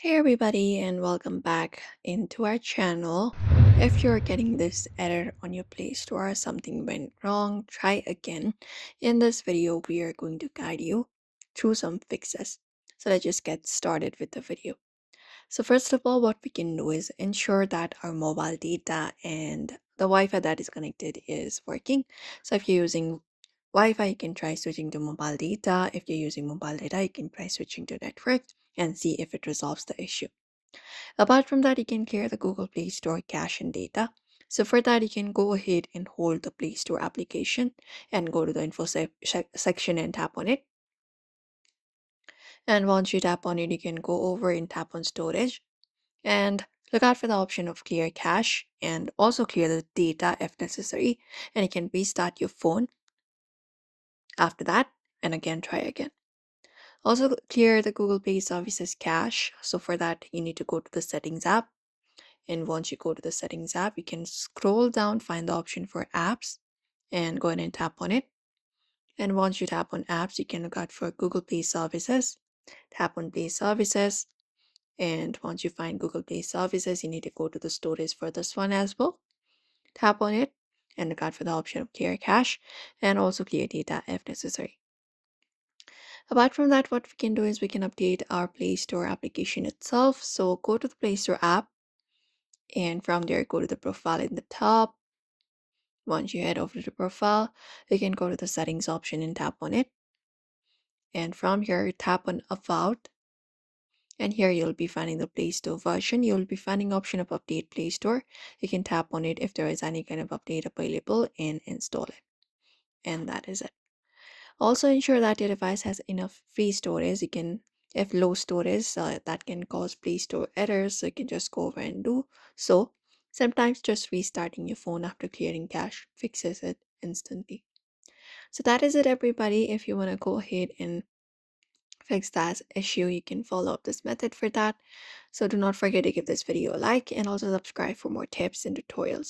Hey everybody and welcome back into our channel. If you're getting this error on your Play Store, something went wrong, try again. In this video, we are going to guide you through some fixes. So let's just get started with the video. So first of all, what we can do is ensure that our mobile data and the Wi-Fi that is connected is working. So if you're using Wi-Fi, you can try switching to mobile data. If you're using mobile data, you can try switching to network and see if it resolves the issue. Apart from that, you can clear the Google Play Store cache and data. So for that, you can go ahead and hold the Play Store application and go to the info section and tap on it. And once you tap on it, you can go over and tap on storage and look out for the option of clear cache and also clear the data if necessary. And you can restart your phone after that and again try again. Also clear the Google Play Services cache. So for that, you need to go to the settings app. And once you go to the settings app, you can scroll down, find the option for apps and go ahead and tap on it. And once you tap on apps, you can look out for Google Play Services. Tap on Play Services. And once you find Google Play Services, you need to go to the storage for this one as well. Tap on it and look out for the option of clear cache and also clear data if necessary. Apart from that, what we can do is we can update our Play Store application itself. So go to the Play Store app and from there go to the profile in the top. Once you head over to the profile, you can go to the settings option and tap on it. And from here, tap on About. And here you'll be finding the Play Store version. You'll be finding option of Update Play Store. You can tap on it if there is any kind of update available and install it. And that is it. Also ensure that your device has enough free storage. You can, if low storage, that can cause Play Store errors. So you can just go over and do so. Sometimes just restarting your phone after clearing cache fixes it instantly. So that is it, everybody. If you want to go ahead and fix that issue, you can follow up this method for that. So do not forget to give this video a like and also subscribe for more tips and tutorials.